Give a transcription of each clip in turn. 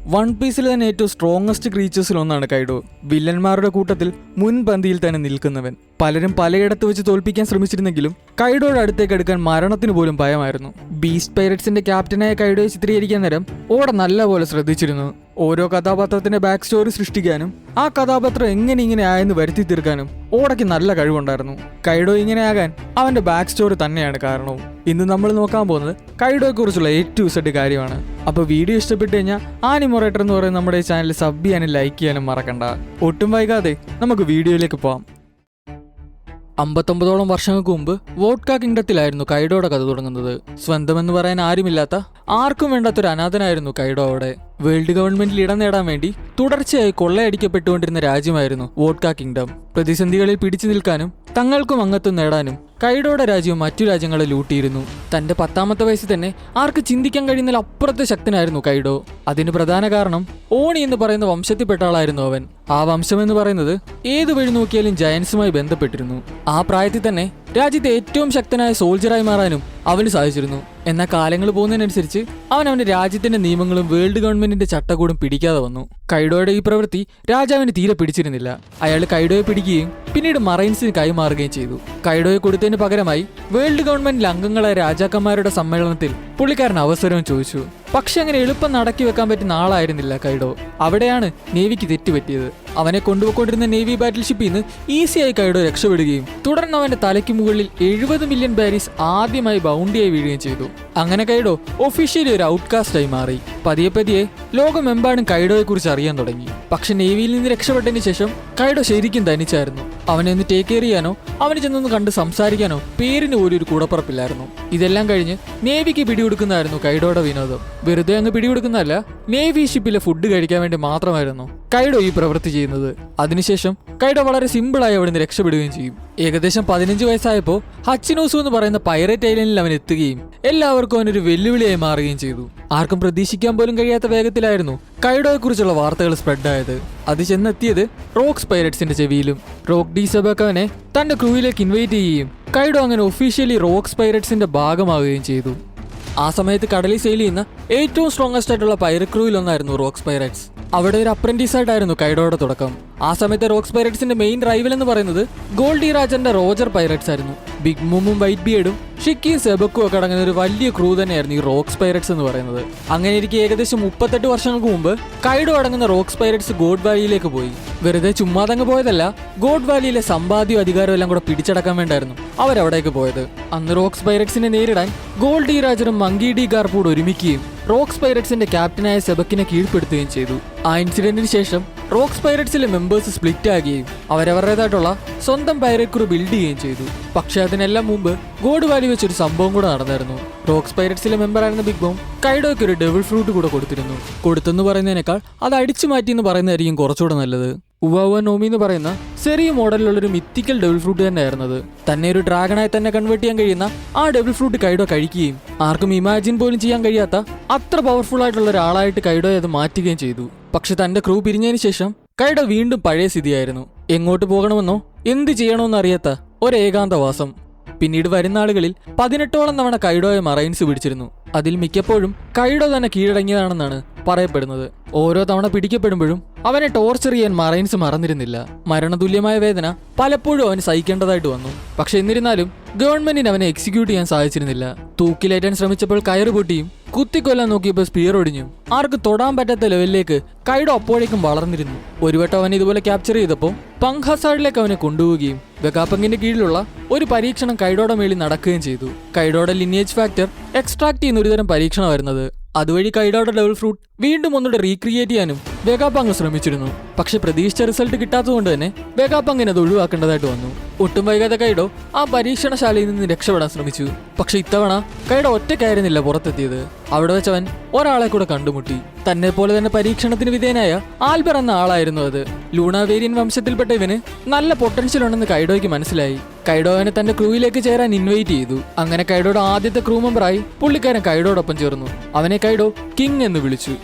One പീസിൽ തന്നെ ഏറ്റവും സ്ട്രോങ്ങസ്റ്റ് ക്രീച്ചേഴ്സിൽ ഒന്നാണ് കൈഡോ. വില്ലന്മാരുടെ കൂട്ടത്തിൽ മുൻപന്തിയിൽ തന്നെ നിൽക്കുന്നവൻ. പലരും പലയിടത്ത് വെച്ച് തോൽപ്പിക്കാൻ ശ്രമിച്ചിരുന്നെങ്കിലും കൈഡോയുടെ അടുത്തേക്ക് എടുക്കാൻ മരണത്തിന് പോലും ഭയമായിരുന്നു. ബീസ്റ്റ് പൈററ്റ്സിന്റെ ക്യാപ്റ്റനായ കൈഡോയെ ചിത്രീകരിക്കാൻ നേരം ഓട നല്ലപോലെ ശ്രദ്ധിച്ചിരുന്നു. ഓരോ കഥാപാത്രത്തിന്റെ ബാക്ക് സ്റ്റോറി സൃഷ്ടിക്കാനും ആ കഥാപാത്രം ഇങ്ങനെ ആയെന്ന് വരുത്തി തീർക്കാനും ഓടയ്ക്ക് നല്ല കഴിവുണ്ടായിരുന്നു. കൈഡോ ഇങ്ങനെയാകാൻ അവന്റെ ബാക്ക് സ്റ്റോറി തന്നെയാണ് കാരണവും. ഇന്ന് നമ്മൾ നോക്കാൻ പോകുന്നത് കൈഡോയെ കുറിച്ചുള്ള A-to-Z കാര്യമാണ്. അപ്പോൾ വീഡിയോ ഇഷ്ടപ്പെട്ടു കഴിഞ്ഞാൽ ആനിമോറേറ്റർ എന്ന് പറയുന്ന നമ്മുടെ ചാനൽ സബ് ചെയ്യാനും ലൈക്ക് ചെയ്യാനും മറക്കണ്ട. ഒട്ടും വൈകാതെ നമുക്ക് വീഡിയോയിലേക്ക് പോവാം. 59ഓളം വർഷങ്ങൾക്ക് മുമ്പ് വോഡ്ക കിങ്ഡത്തിലായിരുന്നു കൈഡോയുടെ കഥ തുടങ്ങുന്നത്. സ്വന്തമെന്ന് പറയാൻ ആരുമില്ലാത്ത, ആർക്കും വേണ്ടാത്തൊരു അനാഥനായിരുന്നു കൈഡോ അവിടെ. വേൾഡ് ഗവൺമെന്റിൽ ഇടം നേടാൻ വേണ്ടി തുടർച്ചയായി കൊള്ളയടിക്കപ്പെട്ടുകൊണ്ടിരുന്ന രാജ്യമായിരുന്നു വോഡ്ക കിങ്ഡം. പ്രതിസന്ധികളിൽ പിടിച്ചു നിൽക്കാനും തങ്ങൾക്കും അംഗത്വം നേടാനും കൈഡോയുടെ രാജ്യം മറ്റു രാജ്യങ്ങളെ ലൂട്ടിയിരുന്നു. തന്റെ 10ാമത്തെ വയസ്സിൽ തന്നെ ആർക്ക് ചിന്തിക്കാൻ കഴിയുന്നതിൽ അപ്പുറത്തെ ശക്തനായിരുന്നു കൈഡോ. അതിന് പ്രധാന കാരണം ഓണി എന്ന് പറയുന്ന വംശത്തിൽപ്പെട്ട ആളായിരുന്നു അവൻ. ആ വംശം എന്ന് പറയുന്നത് ഏതു വഴി നോക്കിയാലും ജയൻസുമായി ബന്ധപ്പെട്ടിരുന്നു. ആ പ്രായത്തിൽ തന്നെ രാജ്യത്തെ ഏറ്റവും ശക്തനായ സോൾജറായി മാറാനും അവന് സാധിച്ചിരുന്നു. എന്നാൽ കാലങ്ങൾ പോകുന്നതിനനുസരിച്ച് അവൻ അവന്റെ രാജ്യത്തിന്റെ നിയമങ്ങളും വേൾഡ് ഗവൺമെന്റിന്റെ ചട്ടക്കൂടും പിടിക്കാതെ വന്നു. കൈഡോയുടെ ഈ പ്രവൃത്തി രാജാവിന് തീരെ പിടിച്ചിരുന്നില്ല. അയാൾ കൈഡോയെ പിടിക്കുകയും പിന്നീട് മറൈൻസിന് കൈമാറുകയും ചെയ്തു. കൈഡോയെ കൊടുത്തതിന് പകരമായി വേൾഡ് ഗവൺമെന്റിലെ അംഗങ്ങളായ രാജാക്കന്മാരുടെ സമ്മേളനത്തിൽ പുള്ളിക്കാരൻ അവസരവും ചോദിച്ചു. പക്ഷെ അങ്ങനെ എളുപ്പം നടക്കി വെക്കാൻ പറ്റുന്ന ആളായിരുന്നില്ല കൈഡോ. അവിടെയാണ് നേവിക്ക് തെറ്റുപറ്റിയത്. അവനെ കൊണ്ടുപോയിക്കൊണ്ടിരുന്ന നേവി ബാറ്റിൽഷിപ്പിൽ നിന്ന് ഈസിയായി കൈഡോ രക്ഷപ്പെടുകയും തുടർന്ന് അവന്റെ തലയ്ക്ക് മുകളിൽ 70 മില്യൺ ബാരീസ് ആദ്യമായി ബൗണ്ടിയായി വീഴുകയും ചെയ്തു. അങ്ങനെ കൈഡോ ഒഫീഷ്യലി ഒരു ഔട്ട്കാസ്റ്റായി മാറി. പതിയെ ലോകമെമ്പാടും കൈഡോയെ കുറിച്ച് അറിയാൻ തുടങ്ങി. പക്ഷെ നേവിയിൽ നിന്ന് രക്ഷപ്പെട്ടതിന് ശേഷം കൈഡോ ശരിക്കും തനിച്ചായിരുന്നു. അവനെ ഒന്ന് ടേക്ക് കെയർ ചെയ്യാനോ അവന് ചെന്നൊന്ന് കണ്ട് സംസാരിക്കാനോ പേരിന് പോലും ഒരു കൂടപ്പുറപ്പില്ലായിരുന്നു. ഇതെല്ലാം കഴിഞ്ഞ് നേവിക്ക് പിടികൊടുക്കുന്നതായിരുന്നു കൈഡോയുടെ വിനോദം. വെറുതെ അങ്ങ് പിടികൊടുക്കുന്നതല്ല, നേവി ഷിപ്പിലെ ഫുഡ് കഴിക്കാൻ വേണ്ടി മാത്രമായിരുന്നു കൈഡോ ഈ പ്രവൃത്തി ചെയ്യുന്നത്. അതിനുശേഷം കൈഡോ വളരെ സിമ്പിളായി അവിടെ നിന്ന് രക്ഷപ്പെടുകയും ചെയ്യും. ഏകദേശം 15 വയസ്സായപ്പോൾ ഹച്ചിനോസു എന്ന് പറയുന്ന പൈറേറ്റ് ഐലൻഡിൽ അവൻ എത്തുകയും എല്ലാവർക്കും അവനൊരു വെല്ലുവിളിയായി മാറുകയും ചെയ്തു. ആർക്കും പ്രതീക്ഷിക്കാൻ പോലും കഴിയാത്ത വേഗത്തിലായിരുന്നു കൈഡോയെ കുറിച്ചുള്ള വാർത്തകൾ സ്പ്രെഡായത്. അത് ചെന്നെത്തിയത് റോക്സ് പൈററ്റ്സിന്റെ ചെവിയിലും. റോക്ക് ഡി സെബക്കവനെ തന്റെ ക്രൂവിലേക്ക് ഇൻവൈറ്റ് ചെയ്യുകയും കൈഡോ അങ്ങനെ ഒഫീഷ്യലി റോക്സ് പൈററ്റ്സിന്റെ ഭാഗമാവുകയും ചെയ്തു. ആ സമയത്ത് കടലിൽ സെയിൽ ചെയ്യുന്ന ഏറ്റവും സ്ട്രോങ്ങസ്റ്റ് ആയിട്ടുള്ള പൈററ്റ് ക്രൂവിൽ ഒന്നായിരുന്നു റോക്സ് പൈററ്റ്സ്. അവിടെ ഒരു അപ്രന്റീസ് ആയിട്ടായിരുന്നു കൈഡോയുടെ തുടക്കം. ആ സമയത്ത് റോക്സ് പൈററ്റ്സിന്റെ മെയിൻ റൈവൽ എന്ന് പറയുന്നത് ഗോൾഡി രാജന്റെ റോജർ പൈററ്റ്സ് ആയിരുന്നു. ബിഗ് മൂമും വൈറ്റ് ബിയേഡും ഷിക്കിയും സെബക്കും ഒക്കെ അടങ്ങുന്ന ഒരു വലിയ ക്രൂ തന്നെയായിരുന്നു ഈ റോക്സ് പൈററ്റ്സ് എന്ന് പറയുന്നത്. അങ്ങനെ ഇരിക്കെ ഏകദേശം 38 വർഷങ്ങൾക്ക് മുമ്പ് കൈഡോ അടങ്ങുന്ന റോക്സ് പൈററ്റ്സ് ഗോഡ് വാലിയിലേക്ക് പോയി. വെറുതെ ചുമ്മാതങ്ങ് പോയതല്ല, ഗോഡ് വാലിയിലെ സമ്പാദ്യവും അധികാരവും എല്ലാം കൂടെ പിടിച്ചടക്കാൻ വേണ്ടായിരുന്നു അവരവിടേക്ക് പോയത്. അന്ന് റോക്സ് പൈററ്റ്സിനെ നേരിടാൻ ഗോൾഡി രാജറും മങ്കി ഡി ഗാർപ്പൂഡ് ഒരുമിക്കുകയും റോക്സ് പൈററ്റ്സിന്റെ ക്യാപ്റ്റനായ സെബക്കിനെ കീഴ്പ്പെടുത്തുകയും ചെയ്തു. ആ ഇൻസിഡന്റിന് ശേഷം റോക്സ് പൈററ്റ്സിലെ മെമ്പേഴ്സ് സ്പ്ലിറ്റ് ആകുകയും അവരവരുടേതായിട്ടുള്ള സ്വന്തം പൈററ്റ് ക്രൂ ബിൽഡ് ചെയ്യുകയും ചെയ്തു. പക്ഷെ അതിനെല്ലാം മുമ്പ് ഗോഡ് വാലി വെച്ചൊരു സംഭവം കൂടെ നടന്നായിരുന്നു. റോക്സ് പൈററ്റ്സിലെ മെമ്പറായിരുന്ന ബിഗ് ബോം കൈഡോയ്ക്ക് ഒരു ഡെവിൾ ഫ്രൂട്ട് കൂടെ കൊടുത്തിരുന്നു. കൊടുത്തെന്ന് പറയുന്നതിനേക്കാൾ അത് അടിച്ചു മാറ്റി എന്ന് പറയുന്നതായിരിക്കും കുറച്ചുകൂടെ നല്ലത്. ഉവ നോമി എന്ന് പറയുന്ന ചെറിയ മോഡലിലുള്ളൊരു മിത്തിക്കൽ ഡെവിൾ ഫ്രൂട്ട് തന്നെയായിരുന്നത്. തന്നെ ഒരു ഡ്രാഗണായി തന്നെ കൺവേർട്ട് ചെയ്യാൻ കഴിയുന്ന ആ ഡെവിൾ ഫ്രൂട്ട് കൈഡോ കഴിക്കുകയും ആർക്കും ഇമാജിൻ പോലും ചെയ്യാൻ കഴിയാത്ത അത്ര പവർഫുൾ ആയിട്ടുള്ള ഒരാളായിട്ട് കൈഡോയെ അത് മാറ്റുകയും ചെയ്തു. പക്ഷെ തന്റെ ക്രൂ പിരിഞ്ഞതിന് ശേഷം കൈഡോ വീണ്ടും പഴയ സ്ഥിതിയായിരുന്നു. എങ്ങോട്ട് പോകണമെന്നോ എന്ത് ചെയ്യണമെന്നോ അറിയാത്ത ഒരേകാന്തവാസം. പിന്നീട് വരുന്ന ആളുകളിൽ 18ഓളം തവണ കൈഡോയെ മറൈൻസ് പിടിച്ചിരുന്നു. അതിൽ മിക്കപ്പോഴും കൈഡോ തന്നെ കീഴടങ്ങിയതാണെന്നാണ് പറയപ്പെടുന്നത്. ഓരോ തവണ പിടിക്കപ്പെടുമ്പോഴും അവനെ ടോർച്ചർ ചെയ്യാൻ മറൈൻസ് മറന്നിരുന്നില്ല. മരണതുല്യമായ വേദന പലപ്പോഴും അവന് സഹിക്കേണ്ടതായിട്ട് വന്നു. പക്ഷെ എന്നിരുന്നാലും ഗവൺമെന്റിന് അവനെ എക്സിക്യൂട്ട് ചെയ്യാൻ സാധിച്ചിരുന്നില്ല. തൂക്കിലേറ്റാൻ ശ്രമിച്ചപ്പോൾ കയറ് പൊട്ടിയും കുത്തിക്കൊല്ലാൻ നോക്കിയപ്പോൾ സ്പിയർ ഒടിഞ്ഞും ആർക്ക് തൊടാൻ പറ്റാത്ത ലെവലിലേക്ക് കൈഡോ അപ്പോഴേക്കും വളർന്നിരുന്നു. ഒരു വട്ടം അവനെ ഇതുപോലെ ക്യാപ്ചർ ചെയ്തപ്പോൾ പങ്ക് ഹസാർഡിലേക്ക് അവനെ കൊണ്ടുപോവുകയും വെഗാപങ്കിന്റെ കീഴിലുള്ള ഒരു പരീക്ഷണം കൈഡോയുടെ മേളിൽ നടക്കുകയും ചെയ്തു. കൈഡോയുടെ ലിനിയേജ് ഫാക്ടർ എക്സ്ട്രാക്ട് ചെയ്യുന്ന ഒരുതരം പരീക്ഷണമായിരുന്നത്. അതുവഴി കൈഡോയുടെ ഡെവിൾ ഫ്രൂട്ട് വീണ്ടും ഒന്നുകൂടെ റീക്രിയേറ്റ് ചെയ്യാനും വെഗാപങ്ക് ശ്രമിച്ചിരുന്നു. പക്ഷെ പ്രതീക്ഷിച്ച റിസൾട്ട് കിട്ടാത്തതുകൊണ്ട് തന്നെ വെഗാപങ്കിനെ അത് ഒഴിവാക്കേണ്ടതായിട്ട് വന്നു. ഒട്ടും വൈകാതെ കൈഡോ ആ പരീക്ഷണശാലയിൽ നിന്ന് രക്ഷപ്പെടാൻ ശ്രമിച്ചു. പക്ഷെ ഇത്തവണ കൈഡോ ഒറ്റയ്ക്കായിരുന്നില്ല പുറത്തെത്തിയത്. അവിടെ വെച്ചവൻ ഒരാളെ കൂടെ കണ്ടുമുട്ടി. തന്നെ പോലെ തന്നെ പരീക്ഷണത്തിന് വിധേയനായ ആൽബർ എന്ന ആളായിരുന്നു അത്. ലൂണാവേരിയൻ വംശത്തിൽപ്പെട്ട ഇവന് നല്ല പൊട്ടൻഷ്യൽ ഉണ്ടെന്ന് കൈഡോയ്ക്ക് മനസ്സിലായി. കൈഡോ അവനെ തന്റെ ക്രൂവിലേക്ക് ചേരാൻ ഇൻവൈറ്റ് ചെയ്തു. അങ്ങനെ കൈഡോയുടെ ആദ്യത്തെ ക്രൂ മെമ്പറായി പുള്ളിക്കാരൻ കൈഡോടൊപ്പം ചേർന്നു. അവനെ കൈഡോ കിങ് എന്ന് വിളിച്ചു.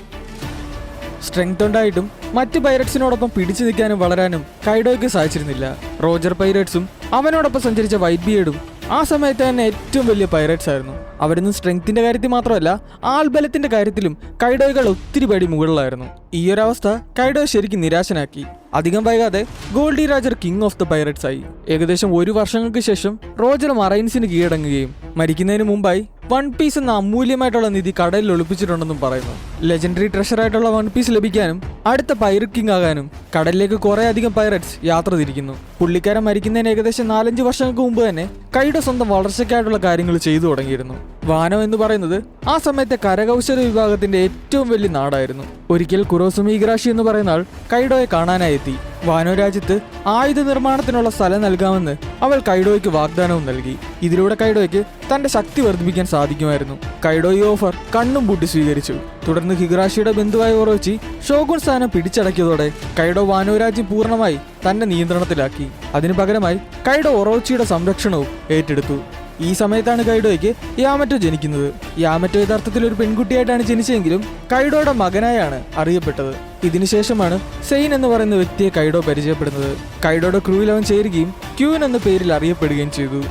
സ്ട്രെങ്ത് ഉണ്ടായിട്ടും മറ്റ് പൈററ്റ്സിനോടൊപ്പം പിടിച്ചു നിൽക്കാനും വളരാനും കൈഡോയ്ക്ക് സാധിച്ചിരുന്നില്ല. റോജർ പൈററ്റ്സും അവനോടൊപ്പം സഞ്ചരിച്ച വൈറ്റ് ബിയേഡും ആ സമയത്ത് തന്നെ ഏറ്റവും വലിയ പൈററ്റ്സ് ആയിരുന്നു. അവരൊന്നും സ്ട്രെങ്ത്തിന്റെ കാര്യത്തിൽ മാത്രമല്ല ആൾബലത്തിന്റെ കാര്യത്തിലും കൈഡോകൾ ഒത്തിരി പടി മുകളിലായിരുന്നു. ഈ ഒരു അവസ്ഥ കൈഡോ ശരിക്കും നിരാശനാക്കി. അധികം വൈകാതെ Gol D Roger king of the pirates ആയി. ഏകദേശം 1 വർഷങ്ങൾക്ക് ശേഷം റോജർ മറൈൻസിന് കീഴടങ്ങുകയും മരിക്കുന്നതിന് മുമ്പായി വൺ പീസ് എന്ന അമൂല്യമായിട്ടുള്ള നിധി കടലിൽ ഒളിപ്പിച്ചിട്ടുണ്ടെന്നും പറയുന്നു. ലെജൻഡറി ട്രഷറായിട്ടുള്ള വൺ പീസ് ലഭിക്കാനും അടുത്ത പൈററ്റ് കിങ് ആകാനും കടലിലേക്ക് കുറെ അധികം പൈററ്റ്സ് യാത്ര തിരിക്കുന്നു. പുള്ളിക്കാരൻ മരിക്കുന്നതിന് ഏകദേശം 4-5 വർഷങ്ങൾക്ക് മുമ്പ് തന്നെ കൈഡോ സ്വന്തം വളർച്ചയ്ക്കായിട്ടുള്ള കാര്യങ്ങൾ ചെയ്തു തുടങ്ങിയിരുന്നു. വാനോ എന്ന് പറയുന്നത് ആ സമയത്തെ കരകൗശല വിഭാഗത്തിന്റെ ഏറ്റവും വലിയ നാടായിരുന്നു. ഒരിക്കൽ കുറോസുമി ഇഗ്രാഷി എന്ന് പറയുന്ന ആൾ കൈഡോയെ കാണാനായി എത്തി. വാനോ രാജ്യത്ത് ആയുധ നിർമ്മാണത്തിനുള്ള സ്ഥലം നൽകാമെന്ന് അവൾ കൈഡോയ്ക്ക് വാഗ്ദാനവും നൽകി. ഇതിലൂടെ കൈഡോയ്ക്ക് തന്റെ ശക്തി വർദ്ധിപ്പിക്കാൻ സാധിക്കുമായിരുന്നു. കൈഡോ ഈ ഓഫർ കണ്ണും പൂട്ടി സ്വീകരിച്ചു. തുടർന്ന് ഹിഗുറാഷിയുടെ ബന്ധുവായ ഒറോച്ചി ഷോഗുൻ സ്ഥാനം പിടിച്ചടക്കിയതോടെ കൈഡോ വാനോ രാജ്യം പൂർണ്ണമായി തന്റെ നിയന്ത്രണത്തിലാക്കി. അതിനു പകരമായി കൈഡോ ഒറോച്ചിയുടെ സംരക്ഷണവും ഏറ്റെടുത്തു. ഈ സമയത്താണ് കൈഡോയ്ക്ക് യാമറ്റോ ജനിക്കുന്നത്. യാമറ്റോ യഥാർത്ഥത്തിൽ ഒരു പെൺകുട്ടിയായിട്ടാണ് ജനിച്ചെങ്കിലും കൈഡോയുടെ മകനായാണ് അറിയപ്പെട്ടത്. ഇതിനുശേഷമാണ് സെയിൻ എന്ന് പറയുന്ന വ്യക്തിയെ കൈഡോ പരിചയപ്പെടുന്നത്. കൈഡോയുടെ ക്രൂവിൽ അവൻ ചേരുകയും ക്യൂൻ എന്ന പേരിൽ അറിയപ്പെടുകയും ചെയ്തു.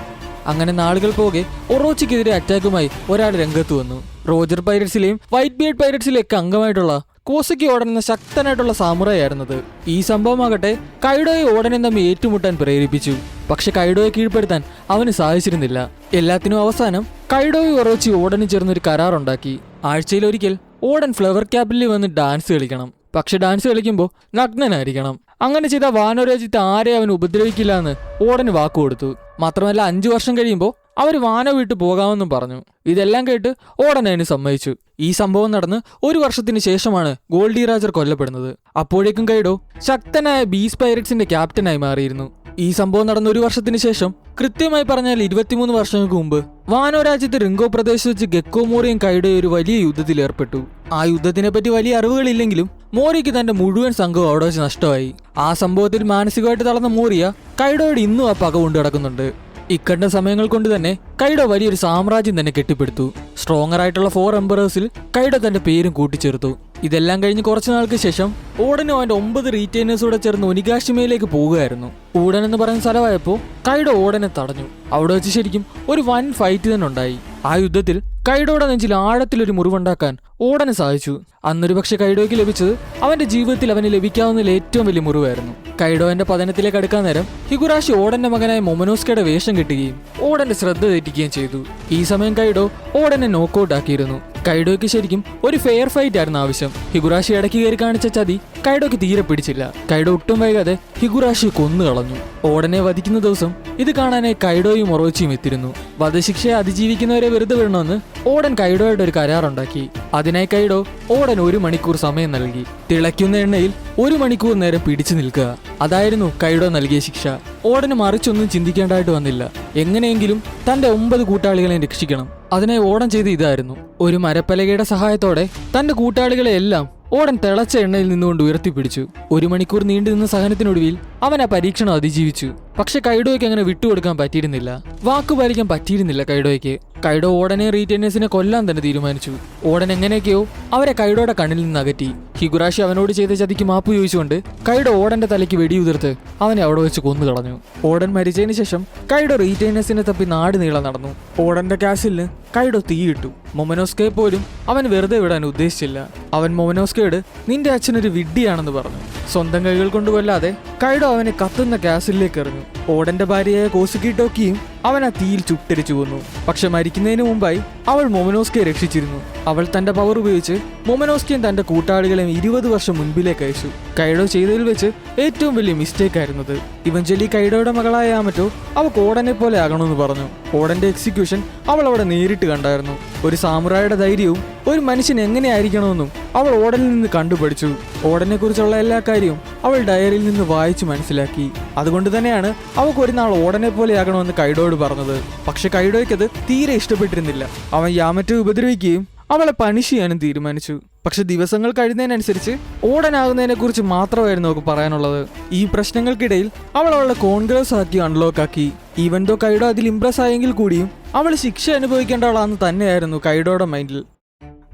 അങ്ങനെ നാളുകൾ പോകെ ഒറോച്ചിക്കെതിരെ അറ്റാക്കുമായി ഒരാൾ രംഗത്ത് വന്നു. റോജർ പൈററ്റ്സിലെയും വൈറ്റ് ബിയർഡ് പൈററ്റ്സിലെയൊക്കെ അംഗമായിട്ടുള്ള കോസക്കി ഓഡൻ എന്ന ശക്തനായിട്ടുള്ള സാമുറായി ആയിരുന്നത്. ഈ സംഭവമാകട്ടെ കൈഡോയെ ഓഡനും തമ്മിൽ ഏറ്റുമുട്ടാൻ പ്രേരിപ്പിച്ചു. പക്ഷെ കൈഡോയെ കീഴ്പ്പെടുത്താൻ അവന് സാധിച്ചിരുന്നില്ല. എല്ലാത്തിനും അവസാനം കൈഡോയും ഒറോച്ചി ഓഡനും ചേർന്നൊരു കരാറുണ്ടാക്കി. ആഴ്ചയിലൊരിക്കൽ ഓഡൻ ഫ്ലവർ ക്യാപിറ്റലിൽ വന്ന് ഡാൻസ് കളിക്കണം. പക്ഷെ ഡാൻസ് കളിക്കുമ്പോൾ നഗ്നനായിരിക്കണം. അങ്ങനെ ചെയ്ത വാനോ രാജ്യത്ത് ആരെ അവൻ ഉപദ്രവിക്കില്ല എന്ന് ഓഡന് വാക്കുകൊടുത്തു. മാത്രമല്ല 5 വർഷം കഴിയുമ്പോൾ അവർ വാനോ വിട്ട് പോകാമെന്നും പറഞ്ഞു. ഇതെല്ലാം കേട്ട് ഓഡൻ അതിന് സമ്മതിച്ചു. ഈ സംഭവം നടന്ന് 1 വർഷത്തിന് ശേഷമാണ് ഗോൾഡി രാജർ കൊല്ലപ്പെടുന്നത്. അപ്പോഴേക്കും കൈഡോ ശക്തനായ ബീസ് പൈററ്റ്സിന്റെ ക്യാപ്റ്റനായി മാറിയിരുന്നു. ഈ സംഭവം നടന്ന 1 വർഷത്തിന് ശേഷം, കൃത്യമായി പറഞ്ഞാൽ 23 വർഷങ്ങൾക്ക് മുമ്പ്, വാനോ രാജ്യത്ത് റിങ്കോ പ്രദേശത്ത് വെച്ച് ഗെക്കോ മോറിയും കൈഡോയും ഒരു വലിയ യുദ്ധത്തിൽ ഏർപ്പെട്ടു. ആ യുദ്ധത്തിനെ പറ്റി വലിയ അറിവുകളില്ലെങ്കിലും മോറിയയ്ക്ക് തന്റെ മുഴുവൻ സംഘവും അവിടെ വെച്ച് നഷ്ടമായി. ആ സംഭവത്തിൽ മാനസികമായിട്ട് തളർന്ന മോറിയ കൈഡോയോട് ഇന്നും ആ പക കൊണ്ടു നടക്കുന്നുണ്ട്. ഇക്കണ്ട സമയങ്ങൾ കൊണ്ട് തന്നെ കൈഡോ വലിയൊരു സാമ്രാജ്യം തന്നെ കെട്ടിപ്പടുത്തു. സ്ട്രോങ്ങർ ആയിട്ടുള്ള 4 എംപറേഴ്സിൽ കൈഡോ തന്റെ പേരും കൂട്ടിച്ചേർത്തു. ഇതെല്ലാം കഴിഞ്ഞ് കുറച്ചു നാൾക്ക് ശേഷം ഓഡനും അവന്റെ 9 റീറ്റെയിനേഴ്സോടെ ചേർന്ന് ഒനിഗാഷിമയിലേക്ക് പോവുകയായിരുന്നു. ഓഡൻ എന്ന് പറയുന്ന സ്ഥലമായപ്പോൾ കൈഡോ ഓഡനെ തടഞ്ഞു. അവിടെ വെച്ച് ശരിക്കും ഒരു വൻ ഫൈറ്റ് തന്നെ ഉണ്ടായി. ആ യുദ്ധത്തിൽ കൈഡോയുടെ നെഞ്ചിൽ ആഴത്തിലൊരു മുറിവുണ്ടാക്കാൻ ഓഡന് സാധിച്ചു. അന്നൊരു പക്ഷെ കൈഡോയ്ക്ക് ലഭിച്ചത് അവന്റെ ജീവിതത്തിൽ അവന് ലഭിക്കാവുന്നതിൽ ഏറ്റവും വലിയ മുറിവായിരുന്നു. കൈഡോന്റെ പതനത്തിലേക്ക് അടുക്കാൻ നേരം ഹിഗുറാഷി ഓഡന്റെ മകനായ മൊമനോസ്കയുടെ വേഷം കെട്ടുകയും ഓഡന്റെ ശ്രദ്ധ തെറ്റിക്കുകയും ചെയ്തു. ഈ സമയം കൈഡോ ഓഡനെ നോക്കൌട്ട് ആക്കിയിരുന്നു. കൈഡോയ്ക്ക് ശരിക്കും ഒരു ഫെയർ ഫൈറ്റ് ആയിരുന്നു ആവശ്യം. ഹിഗുറാഷി ഇടയ്ക്ക് കയറി കാണിച്ച ചതി കൈഡോയ്ക്ക് തീരെ പിടിച്ചില്ല. കൈഡോ ഒട്ടും വൈകാതെ ഹിഗുറാഷിയെ കൊന്നു കളഞ്ഞു. ഓഡനെ വധിക്കുന്ന ദിവസം ഇത് കാണാനായി കൈഡോയും ഒറോച്ചിയും എത്തിയിരുന്നു. വധശിക്ഷയെ അതിജീവിക്കുന്നവരെ വെറുതെ വിടണമെന്ന് ഓഡൻ കൈഡോയുടെ ഒരു കരാറുണ്ടാക്കി. അതിനായി കൈഡോ ഓഡൻ 1 മണിക്കൂർ സമയം നൽകി. തിളയ്ക്കുന്ന എണ്ണയിൽ 1 മണിക്കൂർ നേരം പിടിച്ചു നിൽക്കുക. അതായിരുന്നു കൈഡോ നൽകിയ ശിക്ഷ. ഓഡന് മറിച്ചൊന്നും ചിന്തിക്കേണ്ടതായിട്ട് വന്നില്ല. എങ്ങനെയെങ്കിലും തന്റെ 9 കൂട്ടാളികളെ രക്ഷിക്കണം. അതിനായി ഓഡൻ ചെയ്ത് ഇതായിരുന്നു. ഒരു മരപ്പലകയുടെ സഹായത്തോടെ തന്റെ കൂട്ടാളികളെ എല്ലാം ഓഡൻ തിളച്ച എണ്ണയിൽ നിന്നുകൊണ്ട് ഉയർത്തിപ്പിടിച്ചു. 1 മണിക്കൂർ നീണ്ടു നിന്ന സഹനത്തിനൊടുവിൽ അവൻ ആ പരീക്ഷണം അതിജീവിച്ചു. പക്ഷെ കൈഡോയ്ക്ക് അങ്ങനെ വിട്ടുകൊടുക്കാൻ പറ്റിയിരുന്നില്ല. വാക്കു പാലിക്കാൻ പറ്റിയിരുന്നില്ല കൈഡോയ്ക്ക്. കൈഡോ ഓഡനെ റീറ്റെയിനേഴ്സിനെ കൊല്ലാൻ തന്നെ തീരുമാനിച്ചു. ഓഡൻ എങ്ങനെയൊക്കെയോ അവരെ കൈഡോയുടെ കണ്ണിൽ നിന്ന് അകറ്റി. ഹിഗുറാഷി അവനോട് ചെയ്ത ചതിക്ക് മാപ്പ് ചോദിച്ചുകൊണ്ട് കൈഡോ ഓഡന്റെ തലയ്ക്ക് വെടിയുതിർത്ത് അവനെ അവിടെ വെച്ച് കൊന്നുകളഞ്ഞു. ഓഡൻ മരിച്ചതിന് ശേഷം കൈഡോ റീറ്റെയിനേഴ്സിനെ തപ്പി നാട് നീളം നടന്നു. ഓഡന്റെ കാസിലിന് കൈഡോ തീയിട്ടു. മൊമനോസ്കയെ പോലും അവൻ വെറുതെ വിടാൻ ഉദ്ദേശിച്ചില്ല. അവൻ മൊമനോസ്കയോട് നിന്റെ അച്ഛനൊരു വിഡ്ഢിയാണെന്ന് പറഞ്ഞു. സ്വന്തം കൈകൾ കൊണ്ട് കൊല്ലാതെ കൈഡോ അവനെ കത്തുന്ന കാസിലേക്ക് എറിഞ്ഞു. ഓഡന്റെ ഭാര്യയായ കോസുക്കി ടോക്കിയും അവൻ ആ തീയിൽ ചുട്ടരിച്ചു കൊന്നു. പക്ഷെ മരിക്കുന്നതിന് മുമ്പായി അവൾ മൊമനോസ്കയെ രക്ഷിച്ചിരുന്നു. അവൾ തന്റെ പവർ ഉപയോഗിച്ച് മൊമനോസ്കയും തന്റെ കൂട്ടാളികളെയും 20 വർഷം മുൻപിലേക്ക് അയച്ചു. കൈഡോ ചെയ്തതിൽ വെച്ച് ഏറ്റവും വലിയ മിസ്റ്റേക്ക് ആയിരുന്നത്. ഇവഞ്ചലി കൈഡോയുടെ മകളായ ആമറ്റോ അവൾക്ക് ഓഡനെ പോലെ ആകണമെന്ന് പറഞ്ഞു. ഓഡന്റെ എക്സിക്യൂഷൻ അവൾ അവിടെ നേരിട്ട് കണ്ടായിരുന്നു. ഒരു സാമുറായുടെ ധൈര്യവും ഒരു മനുഷ്യൻ എങ്ങനെയായിരിക്കണമെന്നും അവൾ ഓഡനിൽ നിന്ന് കണ്ടുപഠിച്ചു. ഓഡനെ കുറിച്ചുള്ള എല്ലാ കാര്യവും അവൾ ഡയറിയിൽ നിന്ന് വായിച്ചു മനസ്സിലാക്കി. അതുകൊണ്ട് തന്നെയാണ് അവൾക്ക് ഒരു നാൾ ഓഡനെ പോലെയാകണമെന്ന് കൈഡോയോട് പറഞ്ഞത്. പക്ഷെ കൈഡോയ്ക്കത് തീരെ ഇഷ്ടപ്പെട്ടിരുന്നില്ല. അവൻ യാമറ്റോ ഉപദ്രവിക്കുകയും അവളെ പണിഷ് ചെയ്യാനും തീരുമാനിച്ചു. പക്ഷെ ദിവസങ്ങൾ കഴിയുന്നതിനനുസരിച്ച് ഓഡനാകുന്നതിനെ കുറിച്ച് മാത്രമായിരുന്നു അവൾക്ക് പറയാനുള്ളത്. ഈ പ്രശ്നങ്ങൾക്കിടയിൽ അവൾ അവളുടെ കോൺഗ്രസ് ആക്കി അൺലോക്ക് ആക്കി. ഈവൻ ദോ കൈഡോ അതിൽ ഇംപ്രസ് ആയെങ്കിൽ കൂടിയും അവൾ ശിക്ഷ അനുഭവിക്കേണ്ടവളാണെന്ന് തന്നെയായിരുന്നു കൈഡോയുടെ മൈൻഡിൽ.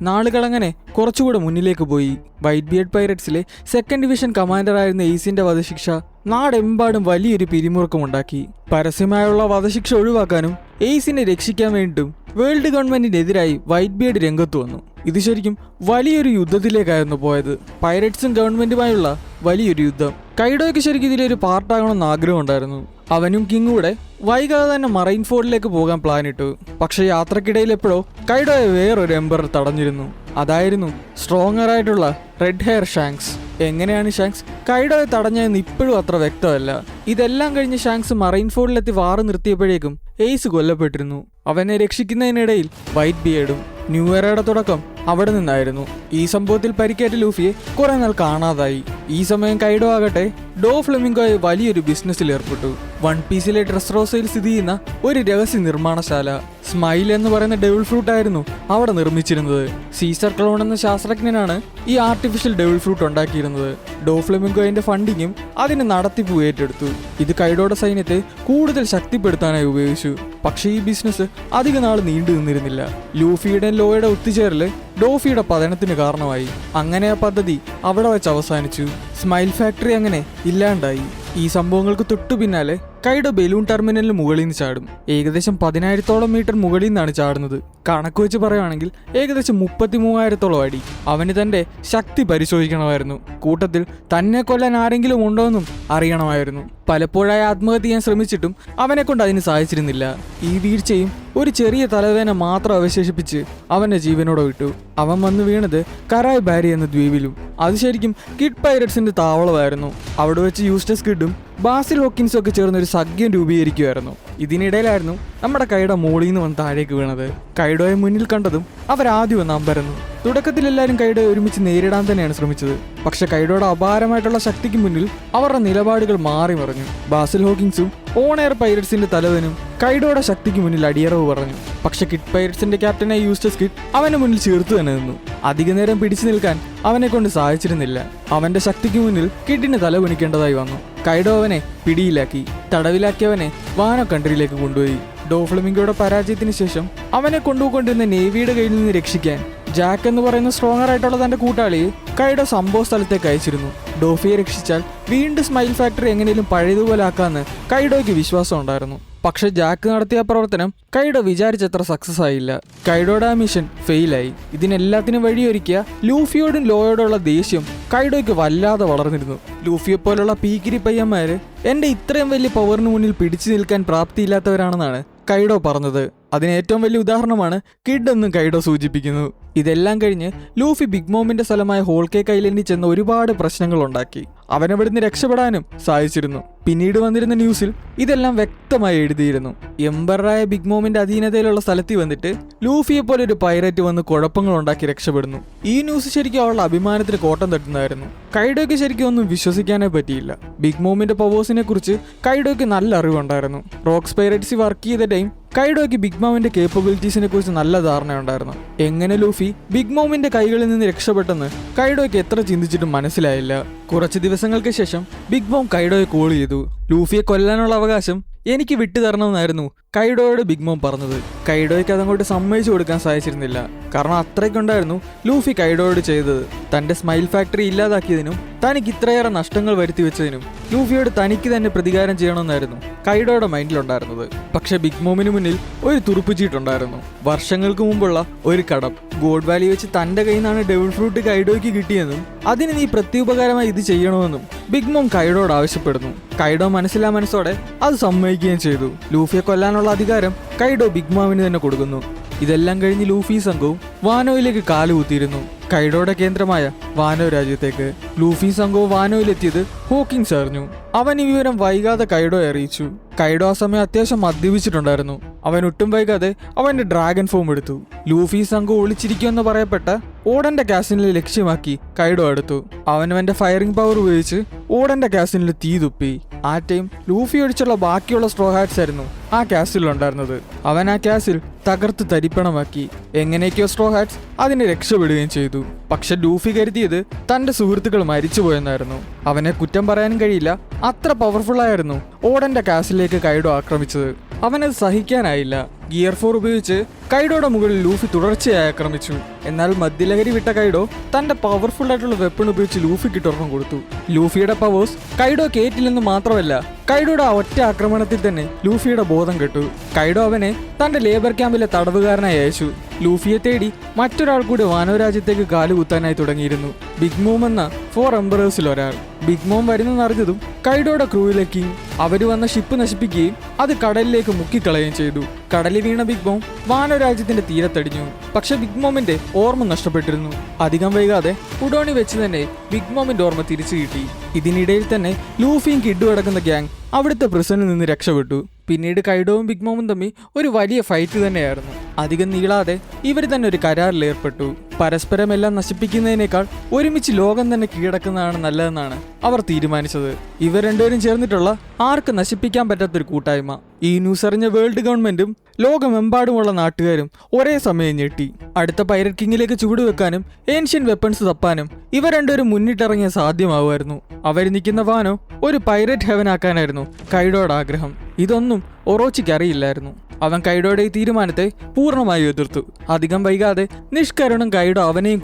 നാളുകളങ്ങനെ കുറച്ചുകൂടെ മുന്നിലേക്ക് പോയി. വൈറ്റ് ബിയർഡ് പൈററ്റ്സിലെ സെക്കൻഡ് ഡിവിഷൻ കമാൻഡറായിരുന്ന എയ്സിന്റെ വധശിക്ഷ നാടെമ്പാടും വലിയൊരു പിരിമുറുക്കമുണ്ടാക്കി. പരസ്യമായുള്ള വധശിക്ഷ ഒഴിവാക്കാനും എയ്സിനെ രക്ഷിക്കാൻ വേണ്ടിയിട്ടും വേൾഡ് ഗവൺമെന്റിനെതിരായി വൈറ്റ് ബിയർഡ് രംഗത്ത് വന്നു. ഇത് ശരിക്കും വലിയൊരു യുദ്ധത്തിലേക്കായിരുന്നു പോയത്. പൈററ്റ്സും ഗവൺമെന്റുമായുള്ള വലിയൊരു യുദ്ധം. കൈഡോയ്ക്ക് ശരിക്കും ഇതിലൊരു പാർട്ടാകണമെന്ന് ആഗ്രഹമുണ്ടായിരുന്നു. അവനും കിങ്ങൂടെ വൈകാതെ തന്നെ മറൈൻ ഫോർഡിലേക്ക് പോകാൻ പ്ലാനിട്ടു. പക്ഷെ യാത്രക്കിടയിൽ എപ്പോഴോ കൈഡോയെ വേറൊരു എംബറർ തടഞ്ഞിരുന്നു. അതായിരുന്നു സ്ട്രോങ്ങർ ആയിട്ടുള്ള റെഡ് ഹെയർ ഷാങ്ക്സ്. എങ്ങനെയാണ് ഷാങ്ക്സ് കൈഡോയെ തടഞ്ഞതെന്ന് ഇപ്പോഴും അത്ര വ്യക്തമല്ല. ഇതെല്ലാം കഴിഞ്ഞ് ഷാങ്ക്സ് മറൈൻ ഫോർഡിലെത്തി വാറ് നിർത്തിയപ്പോഴേക്കും എയ്സ് കൊല്ലപ്പെട്ടിരുന്നു. അവനെ രക്ഷിക്കുന്നതിനിടയിൽ വൈറ്റ് ബിയർഡും. ന്യൂ എറയുടെ തുടക്കം അവിടെ നിന്നായിരുന്നു. ഈ സംഭവത്തിൽ പരിക്കേറ്റ ലൂഫിയെ കുറെ നാൾ കാണാതായി. ഈ സമയം കൈഡോ ആകട്ടെ ഡോ ഫ്ലെമിംഗോയെ വലിയൊരു ബിസിനസ്സിൽ ഏർപ്പെട്ടു. വൺ പീസിലെ ഡ്രസ് റോസയിൽ സ്ഥിതി ചെയ്യുന്ന ഒരു രഹസ്യ നിർമ്മാണശാല സ്മൈൽ എന്ന് പറയുന്ന ഡെവിൾ ഫ്രൂട്ട് ആയിരുന്നു അവിടെ നിർമ്മിച്ചിരുന്നത്. സീസർ ക്ലോൺ എന്ന ശാസ്ത്രജ്ഞനാണ് ഈ ആർട്ടിഫിഷ്യൽ ഡെവിൾ ഫ്രൂട്ട് ഉണ്ടാക്കിയിരുന്നത്. ഡോ ഫ്ലെമിംഗോയുടെ ഫണ്ടിങ്ങും അതിന് നടത്തിപ്പ് ഏറ്റെടുത്തു. ഇത് കൈഡോയുടെ സൈന്യത്തെ കൂടുതൽ ശക്തിപ്പെടുത്താനായി ഉപയോഗിച്ചു. പക്ഷേ ഈ ബിസിനസ് അധിക നാൾ നീണ്ടു നിന്നിരുന്നില്ല. ലൂഫിയുടെ ലോയുടെ ഒത്തുചേരല് ഡോഫിയുടെ പതനത്തിന് കാരണമായി. അങ്ങനെ ആ പദ്ധതി അവിടെ വെച്ച് അവസാനിച്ചു. സ്മൈൽ ഫാക്ടറി അങ്ങനെ ഇല്ലാണ്ടായി. ഈ സംഭവങ്ങൾക്ക് തൊട്ടു പിന്നാലെ കൈഡോ ബലൂൺ ടെർമിനലിന് മുകളിൽ നിന്ന് ചാടും. ഏകദേശം 10,000-ഓളം മീറ്റർ മുകളിൽ നിന്നാണ് ചാടുന്നത്. കണക്ക് വെച്ച് പറയുകയാണെങ്കിൽ ഏകദേശം 33,000-ഓളം അടി. അവന് തന്റെ ശക്തി പരിശോധിക്കണമായിരുന്നു. കൂട്ടത്തിൽ തന്നെ കൊല്ലാൻ ആരെങ്കിലും ഉണ്ടോ എന്നും അറിയണമായിരുന്നു. പലപ്പോഴായി ആത്മഹത്യ ചെയ്യാൻ ശ്രമിച്ചിട്ടും അവനെ കൊണ്ട് അതിന് സാധിച്ചിരുന്നില്ല. ഈ വീഴ്ചയും ഒരു ചെറിയ തലവേദന മാത്രം അവശേഷിപ്പിച്ച് അവന്റെ ജീവനോടെ വിട്ടു. അവൻ വന്ന് വീണത് കരായ് ബാരി എന്ന ദ്വീപിലും. അത് ശരിക്കും കിഡ് പൈററ്റ്സിന്റെ താവളമായിരുന്നു. അവിടെ വെച്ച് യൂസ്റ്റസ് കിഡും ബാസിൽ ഹോക്കിൻസും ഒക്കെ ചേർന്ന് ഒരു സഖ്യം രൂപീകരിക്കുമായിരുന്നു. ഇതിനിടയിലായിരുന്നു നമ്മുടെ കൈഡോ മോളിൽ നിന്ന് വന്ന് താഴേക്ക് വീണത്. കൈഡോയെ മുന്നിൽ കണ്ടതും അവരാദ്യം വന്ന് അമ്പരന്നു. തുടക്കത്തിൽ എല്ലാവരും കൈഡോയെ ഒരുമിച്ച് നേരിടാൻ തന്നെയാണ് ശ്രമിച്ചത്. പക്ഷെ കൈഡോയുടെ അപാരമായിട്ടുള്ള ശക്തിക്ക് മുന്നിൽ അവരുടെ നിലപാടുകൾ മാറി മറിഞ്ഞു. ബാസിൽ ഹോക്കിൻസും ഓൺ എയർ പൈററ്റ്സിന്റെ തലവനും കൈഡോയുടെ ശക്തിക്ക് മുന്നിൽ അടിയറവ് പറഞ്ഞു. പക്ഷെ കിഡ് പൈററ്റ്സിന്റെ ക്യാപ്റ്റനായ യൂസ്റ്റസ് കിഡ് അവന് മുന്നിൽ ചേർത്തു തന്നെ നിന്നു. അധിക നേരം പിടിച്ചു നിൽക്കാൻ അവനെ കൊണ്ട് സാധിച്ചിരുന്നില്ല. അവന്റെ ശക്തിക്ക് മുന്നിൽ കിഡിന് തല കുനിക്കേണ്ടതായി വന്നു. കൈഡോ അവനെ പിടിയിലാക്കി. തടവിലാക്കിയവനെ വാനോ കൺട്രിയിലേക്ക് കൊണ്ടുപോയി. ഡോ ഫ്ലെമിംഗോയുടെ പരാജയത്തിന് ശേഷം അവനെ കൊണ്ടുപോയിക്കൊണ്ടിരുന്ന നേവിയുടെ കയ്യിൽ നിന്ന് രക്ഷിക്കാൻ ജാക്ക് എന്ന് പറയുന്ന സ്ട്രോങ്ങർ ആയിട്ടുള്ള തന്റെ കൂട്ടാളിയെ കൈഡോ സംഭവ സ്ഥലത്തേക്ക് അയച്ചിരുന്നു. ഡോഫിയെ രക്ഷിച്ചാൽ വീണ്ടും സ്മൈൽ ഫാക്ടറി എങ്ങനെയും പഴയതുപോലെ ആക്കാമെന്ന് കൈഡോയ്ക്ക് വിശ്വാസം ഉണ്ടായിരുന്നു. പക്ഷെ ജാക്ക് നടത്തിയ പ്രവർത്തനം കൈഡോ വിചാരിച്ചത്ര സക്സസ് ആയില്ല. കൈഡോയുടെ ആ മിഷൻ ഫെയിലായി. ഇതിനെല്ലാത്തിനും വഴിയൊരുക്കിയ ലൂഫിയോടും ലോയോടുള്ള ദേഷ്യം കൈഡോയ്ക്ക് വല്ലാതെ വളർന്നിരുന്നു. ലൂഫിയെ പോലുള്ള പീക്കിരി പയ്യന്മാര് എന്റെ ഇത്രയും വലിയ പവറിന് മുന്നിൽ പിടിച്ചു നിൽക്കാൻ പ്രാപ്തിയില്ലാത്തവരാണെന്നാണ് കൈഡോ പറഞ്ഞത്. അതിന് ഏറ്റവും വലിയ ഉദാഹരണമാണ് കിഡ് എന്നും കൈഡോ സൂചിപ്പിക്കുന്നു. ഇതെല്ലാം കഴിഞ്ഞ് ലൂഫി ബിഗ് മോമിന്റെ സ്ഥലമായ ഹോൾ കേക്ക് ഐലൻഡിൽ ചെന്ന് ഒരുപാട് പ്രശ്നങ്ങൾ ഉണ്ടാക്കി. അവനവിടുന്ന് രക്ഷപ്പെടാനും സാധിച്ചിരുന്നു. പിന്നീട് വന്നിരുന്ന ന്യൂസിൽ ഇതെല്ലാം വ്യക്തമായി എഴുതിയിരുന്നു. എംബറായ ബിഗ് മോമിന്റെ അധീനതയിലുള്ള സ്ഥലത്തിൽ വന്നിട്ട് ലൂഫിയെ പോലെ ഒരു പൈററ്റ് വന്ന് കുഴപ്പങ്ങൾ ഉണ്ടാക്കി രക്ഷപ്പെടുന്നു. ഈ ന്യൂസ് ശരിക്കും അവളുടെ അഭിമാനത്തിന് കോട്ടം തട്ടുന്നതായിരുന്നു. കൈഡോയ്ക്ക് ശരിക്കും ഒന്നും വിശ്വസിക്കാനേ പറ്റിയില്ല. ബിഗ് മോമിന്റെ പവേഴ്സിനെ കുറിച്ച് കൈഡോയ്ക്ക് നല്ല അറിവുണ്ടായിരുന്നു. റോക്സ് പൈററ്റ്സി വർക്ക് ചെയ്ത ടൈം കൈഡോയ്ക്ക് ബിഗ് മോമിന്റെ കേപ്പബിലിറ്റീസിനെ കുറിച്ച് നല്ല ധാരണയുണ്ടായിരുന്നു. എങ്ങനെ ലൂഫി ബിഗ് മോമിന്റെ കൈകളിൽ നിന്ന് രക്ഷപ്പെട്ടെന്ന് കൈഡോയ്ക്ക് എത്ര ചിന്തിച്ചിട്ടും മനസ്സിലായില്ല. കുറച്ച് ദിവസങ്ങൾക്ക് ശേഷം ബിഗ് മോം കൈഡോയെ കോൾ ചെയ്തു. ലൂഫിയെ കൊല്ലാനുള്ള അവകാശം എനിക്ക് വിട്ടുതരണമെന്നായിരുന്നു കൈഡോയോട് ബിഗ് മോം പറഞ്ഞത്. കൈഡോയ്ക്ക് അതങ്ങോട്ട് സമ്മതിച്ചു കൊടുക്കാൻ സാധിച്ചിരുന്നില്ല. കാരണം അത്രയ്ക്കുണ്ടായിരുന്നു ലൂഫി കൈഡോയോട് ചെയ്തത്. തന്റെ സ്മൈൽ ഫാക്ടറി ഇല്ലാതാക്കിയതിനും തനിക്ക് ഇത്രയേറെ നഷ്ടങ്ങൾ വരുത്തി വെച്ചതിനും ലൂഫിയോട് തനിക്ക് തന്നെ പ്രതികാരം ചെയ്യണമെന്നായിരുന്നു കൈഡോയുടെ മൈൻഡിലുണ്ടായിരുന്നത്. പക്ഷെ ബിഗ് മോമിന് മുന്നിൽ ഒരു തുറുപ്പുചീട്ടുണ്ടായിരുന്നു. വർഷങ്ങൾക്ക് മുമ്പുള്ള ഒരു കടം. ഗോഡ് വാലി വെച്ച് തന്റെ കയ്യിൽ നിന്നാണ് ഡെവിൾ ഫ്രൂട്ട് കൈഡോയ്ക്ക് കിട്ടിയെന്നും അതിന് നീ പ്രത്യുപകാരമായി ഇത് ചെയ്യണമെന്നും ബിഗ് മോം കൈഡോയോട് ആവശ്യപ്പെടുന്നു. കൈഡോ മനസ്സോടെ അത് സമ്മതിക്കുകയും ചെയ്തു. ലൂഫിയെ കൊല്ലാനുള്ള അധികാരം കൈഡോ ബിഗ് മോമിന് തന്നെ കൊടുക്കുന്നു. ഇതെല്ലാം കഴിഞ്ഞ് ലൂഫി സംഘവും വാനോയിലേക്ക് കാലുകുത്തിയിരുന്നു. കൈഡോയുടെ കേന്ദ്രമായ വാനോ രാജ്യത്തേക്ക്. ലൂഫി സംഘവും വാനോയിലെത്തിയത് ഹോക്കിൻസ് അറിഞ്ഞു. അവൻ ഈ വിവരം വൈകാതെ കൈഡോയെ അറിയിച്ചു. കൈഡോ ആ സമയം അത്യാവശ്യം മദ്യപിച്ചിട്ടുണ്ടായിരുന്നു. അവൻ ഒട്ടും വൈകാതെ അവന്റെ ഡ്രാഗൺ ഫോം എടുത്തു. ലൂഫി സംഘം ഒളിച്ചിരിക്കുമെന്ന് പറയപ്പെട്ട ഓഡന്റെ കാസിനിൽ ലക്ഷ്യമാക്കി കൈഡോ എടുത്തു. അവന്റെ ഫയറിംഗ് പവർ ഉപയോഗിച്ച് ഓഡന്റെ കാസിനിൽ തീ തുപ്പി. ആ ടൈം ലൂഫി ഒഴിച്ചുള്ള ബാക്കിയുള്ള സ്ട്രോ ഹാറ്റ്സ് ആയിരുന്നു ആ കാസിലുണ്ടായിരുന്നത്. അവൻ ആ കാസിൽ തകർത്ത് തരിപ്പണമാക്കി. എങ്ങനെയൊക്കെയോ സ്ട്രോ ഹാറ്റ്സ് അതിനെ രക്ഷപ്പെടുകയും ചെയ്തു. പക്ഷെ ലൂഫി കരുതിയത് തന്റെ സുഹൃത്തുക്കൾ മരിച്ചുപോയെന്നായിരുന്നു. അവനെ കുറ്റം പറയാനും കഴിയില്ല. അത്ര പവർഫുൾ ആയിരുന്നു ഓഡന്റെ കാസിലേക്ക് കൈഡോ ആക്രമിച്ചത്. അവനത് സഹിക്കാനായില്ല. ഗിയർ 4 ഉപയോഗിച്ച് കൈഡോയുടെ മുകളിൽ ലൂഫി തുടർച്ചയായി ആക്രമിച്ചു. എന്നാൽ മദ്യലഹരി വിട്ട കൈഡോ തന്റെ പവർഫുൾ ആയിട്ടുള്ള വെപ്പൺ ഉപയോഗിച്ച് ലൂഫിക്ക് ഇട്ടുറക്കം കൊടുത്തു. ലൂഫിയുടെ പവേഴ്സ് കൈഡോ കേറ്റില്ലെന്ന് മാത്രമല്ല, കൈഡോയുടെ ആ ഒറ്റ ആക്രമണത്തിൽ തന്നെ ലൂഫിയുടെ ബോധം കെട്ടു. കൈഡോ അവനെ തന്റെ ലേബർ ക്യാമ്പിലെ തടവുകാരനായി അയച്ചു. ലൂഫിയെ തേടി മറ്റൊരാൾ കൂടി വാനോ രാജ്യത്തേക്ക് കാലുകുത്താനായി തുടങ്ങിയിരുന്നു. ബിഗ് മോം എന്ന 4 എംപറേഴ്സിൽ ഒരാൾ. ബിഗ് മോം വരുന്നെന്നറിഞ്ഞതും കൈഡോയുടെ ക്രൂവിലെ കിങ് അവര് വന്ന ഷിപ്പ് നശിപ്പിക്കുകയും അത് കടലിലേക്ക് മുക്കിക്കളയുകയും ചെയ്തു. കടലിൽ വീണ ബിഗ് മോം വാനോ രാജ്യത്തിന്റെ തീരത്തടിഞ്ഞു. പക്ഷെ ബിഗ് മോമിന്റെ ഓർമ്മ നഷ്ടപ്പെട്ടിരുന്നു. അധികം വൈകാതെ ഉഡോണി വെച്ച് തന്നെ ബിഗ് മോമിന്റെ ഓർമ്മ തിരിച്ചു കിട്ടി. ഇതിനിടയിൽ തന്നെ ലൂഫിയും കിഡും അടക്കുന്ന ഗ്യാങ് അവിടുത്തെ പ്രിസണിൽ നിന്ന് രക്ഷപ്പെട്ടു. പിന്നീട് കൈഡോവും ബിഗ് മോമും തമ്മിൽ ഒരു വലിയ ഫൈറ്റ് തന്നെയായിരുന്നു. അധികം നീളാതെ ഇവർ തന്നെ ഒരു കരാറിൽ ഏർപ്പെട്ടു. പരസ്പരം എല്ലാം നശിപ്പിക്കുന്നതിനേക്കാൾ ഒരുമിച്ച് ലോകം തന്നെ കീഴടക്കുന്നതാണ് നല്ലതെന്നാണ് അവർ തീരുമാനിച്ചത്. ഇവർ രണ്ടുപേരും ചേർന്നിട്ടുള്ള ആർക്ക് നശിപ്പിക്കാൻ പറ്റാത്തൊരു കൂട്ടായ്മ. ഈ ന്യൂസ് അറിഞ്ഞ വേൾഡ് ഗവൺമെന്റും ലോകമെമ്പാടുമുള്ള നാട്ടുകാരും ഒരേ സമയം ഞെട്ടി. അടുത്ത പൈററ്റ് കിങ്ങിലേക്ക് ചുവടുവെക്കാനും ഏൻഷ്യൻ വെപ്പൺസ് തപ്പാനും ഇവർ രണ്ടുപേരും മുന്നിട്ടിറങ്ങിയ സാധ്യമാവുമായിരുന്നു. അവർ നിൽക്കുന്ന വാനോ ഒരു പൈററ്റ് ഹെവൻ ആക്കാനായിരുന്നു കൈഡോയുടെ ആഗ്രഹം. ഇതൊന്നും ഒറോച്ചിക്ക് അറിയില്ലായിരുന്നു. അവൻ കൈഡോയുടെ ഈ തീരുമാനത്തെ പൂർണ്ണമായി എതിർത്തു. അധികം വൈകാതെ നിഷ്കരുണം കൈഡോ അവനെയും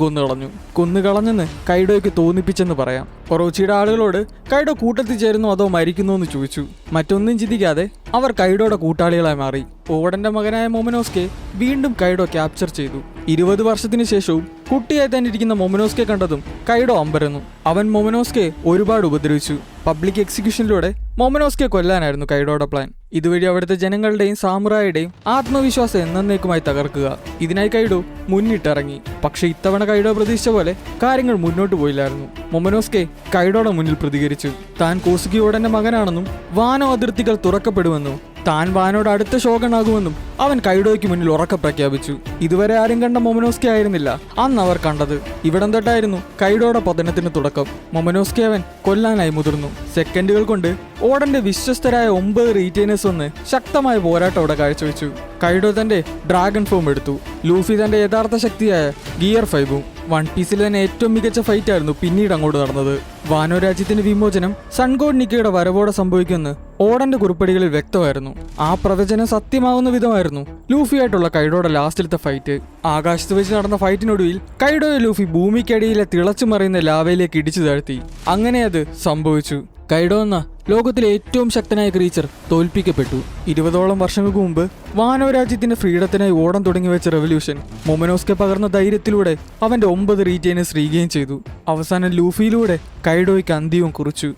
കൊന്നുകളഞ്ഞെന്ന് കൈഡോയ്ക്ക് തോന്നിപ്പിച്ചെന്ന് പറയാം. ഒറോച്ചിയുടെ ആളുകളോട് കൈഡോ കൂട്ടത്തിൽ ചേരുന്നോ അതോ മരിക്കുന്നോ എന്ന് ചോദിച്ചു. മറ്റൊന്നും ചിന്തിക്കാതെ അവർ കൈഡോയുടെ കൂട്ടാളികളായി മാറി. ഓഡന്റെ മകനായ മൊമനോസ്കെ വീണ്ടും കൈഡോ ക്യാപ്ചർ ചെയ്തു. 20 വർഷത്തിന് ശേഷവും കുട്ടിയായി തന്നെ ഇരിക്കുന്ന മൊമനോസ്കെ കണ്ടതും കൈഡോ അമ്പരന്നു. അവൻ മൊമനോസ്കെ ഒരുപാട് ഉപദ്രവിച്ചു. പബ്ലിക് എക്സിക്യൂഷനിലൂടെ മൊമനോസ്കെ കൊല്ലാനായിരുന്നു കൈഡോയുടെ പ്ലാൻ. ഇതുവഴി അവിടുത്തെ ജനങ്ങളുടെയും സാമുറായുടെയും ആത്മവിശ്വാസം എന്നേക്കുമായി തകർക്കുക. ഇതിനായി കൈഡോ മുന്നിട്ടിറങ്ങി. പക്ഷെ ഇത്തവണ കൈഡോ പ്രതീക്ഷിച്ച പോലെ കാര്യങ്ങൾ മുന്നോട്ട് പോയില്ലായിരുന്നു. മൊമനോസ്കെ കൈഡോയുടെ മുന്നിൽ പ്രതികരിച്ചു. താൻ കോസുകി ഓഡന്റെ മകനാണെന്നും വാനോ അതിർത്തികൾ തുറക്കപ്പെടുമെന്നും താൻ വാനോട് അടുത്ത ഷോഗണാകുമെന്നും അവൻ കൈഡോയ്ക്ക് മുന്നിൽ ഉറക്കെ പ്രഖ്യാപിച്ചു. ഇതുവരെ ആരും കണ്ട മൊമനോസ്കെ ആയിരുന്നില്ല അന്ന് അവർ കണ്ടത്. ഇവിടം തൊട്ടായിരുന്നു കൈഡോയുടെ പതനത്തിന് തുടക്കം. മൊമനോസ്കെ അവൻ കൊല്ലാനായി മുതിർന്നു. സെക്കൻഡുകൾ കൊണ്ട് ഓഡന്റെ വിശ്വസ്തരായ 9 റീറ്റെയിനേഴ്സ് വന്ന് ശക്തമായ പോരാട്ടം അവിടെ കാഴ്ചവെച്ചു. കൈഡോ തന്റെ ഡ്രാഗൺ ഫോം എടുത്തു. ലൂഫി തന്റെ യഥാർത്ഥ ശക്തിയായ ഗിയർ 5ഉം. വൺ പീസിൽ തന്നെ ഏറ്റവും മികച്ച ഫൈറ്റ് ആയിരുന്നു പിന്നീട് അങ്ങോട്ട് നടന്നത്. വാനോ രാജ്യത്തിന്റെ വിമോചനം സൺഗോഡ് നിക്കയുടെ വരവോടെ സംഭവിക്കുമെന്ന് ഓഡന്റെ കുറിപ്പടികളിൽ വ്യക്തമായിരുന്നു. ആ പ്രവചനം സത്യമാകുന്ന വിധമായിരുന്നു ലൂഫിയായിട്ടുള്ള കൈഡോയുടെ ലാസ്റ്റിലത്തെ ഫൈറ്റ്. ആകാശത്ത് വെച്ച് നടന്ന ഫൈറ്റിനൊടുവിൽ കൈഡോയെ ലൂഫി ഭൂമിക്കടിയിലെ തിളച്ചു മറിയുന്ന ലാവയിലേക്ക് ഇടിച്ചു താഴ്ത്തി. അങ്ങനെ അത് സംഭവിച്ചു. കൈഡോ എന്ന ലോകത്തിലെ ഏറ്റവും ശക്തനായ ക്രീച്ചർ തോൽപ്പിക്കപ്പെട്ടു. 20ഓളം വർഷങ്ങൾക്ക് മുമ്പ് വാനോ രാജ്യത്തിന്റെ ഫ്രീഡത്തിനായി ഓടാൻ തുടങ്ങി വെച്ച റെവല്യൂഷൻ മൊമനോസ്കെ പകർന്ന ധൈര്യത്തിലൂടെ അവന്റെ 9 റീറ്റെയിനേഴ്സ് റീഗെയിൻ ചെയ്തു. അവസാനം ലൂഫിയിലൂടെ കൈഡോയ്ക്ക് അന്ത്യവും കുറിച്ചു.